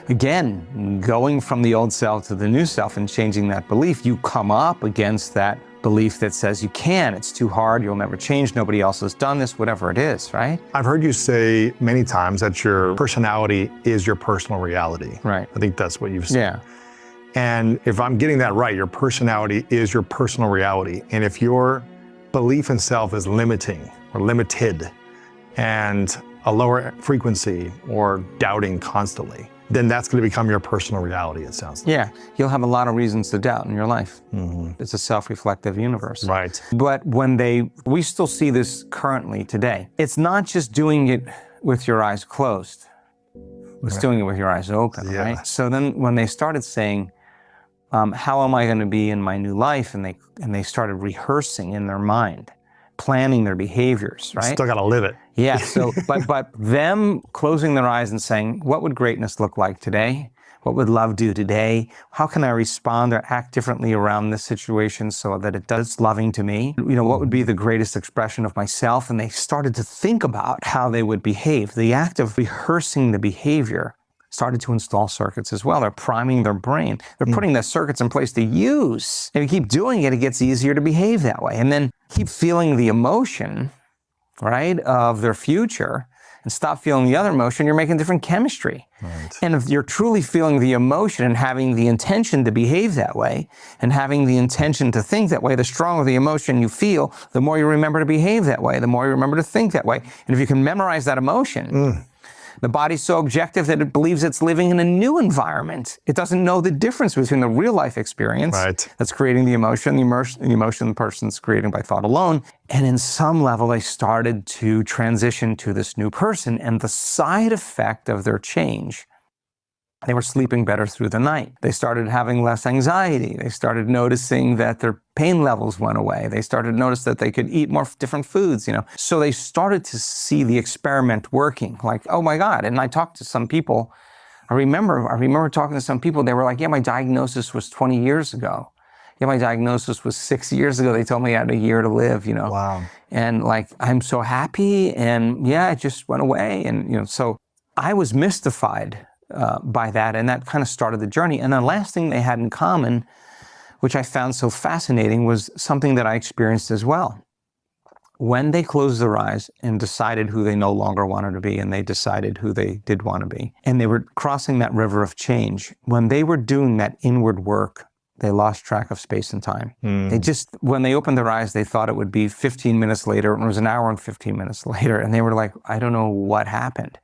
again, going from the old self to the new self and changing that belief, you come up against that belief that says you can't, it's too hard, you'll never change, nobody else has done this, whatever it is, right? I've heard you say many times that your personality is your personal reality. Right. I think that's what you've said. Yeah. And if I'm getting that right, your personality is your personal reality. And if your belief in self is limiting or limited and a lower frequency or doubting constantly, then that's going to become your personal reality, it sounds like. Yeah, you'll have a lot of reasons to doubt in your life. It's a self-reflective universe. Right. But we still see this currently today. It's not just doing it with your eyes closed. It's doing it with your eyes open, right? So then when they started saying, how am I going to be in my new life? And they started rehearsing in their mind, planning their behaviors, right? Still got to live it. Yeah, so, but them closing their eyes and saying, what would greatness look like today? What would love do today? How can I respond or act differently around this situation so that it does loving to me? You know, what would be the greatest expression of myself? And they started to think about how they would behave. The act of rehearsing the behavior started to install circuits as well. They're priming their brain. They're putting the circuits in place to use. If you keep doing it, it gets easier to behave that way. And then keep feeling the emotion, right, of their future and stop feeling the other emotion, you're making different chemistry. Right. And if you're truly feeling the emotion and having the intention to behave that way and having the intention to think that way, the stronger the emotion you feel, the more you remember to behave that way, the more you remember to think that way. And if you can memorize that emotion, the body's so objective that it believes it's living in a new environment. It doesn't know the difference between the real life experience that's creating the emotion the person's creating by thought alone. And in some level, they started to transition to this new person. And the side effect of their change, they were sleeping better through the night. They started having less anxiety. They started noticing that their pain levels went away. They started to notice that they could eat more different foods, you know. So they started to see the experiment working, like, oh my God. And I talked to some people. I remember talking to some people, they were like, yeah, my diagnosis was 20 years ago. Yeah, my diagnosis was 6 years ago. They told me I had a year to live, you know. Wow. And like, I'm so happy. And yeah, it just went away. And, you know, so I was mystified by that, and that kind of started the journey. And the last thing they had in common, which I found so fascinating, was something that I experienced as well. When they closed their eyes and decided who they no longer wanted to be, and they decided who they did want to be, and they were crossing that river of change, when they were doing that inward work, they lost track of space and time. They just, when they opened their eyes, they thought it would be 15 minutes later, and it was an hour and 15 minutes later, and they were like, I don't know what happened.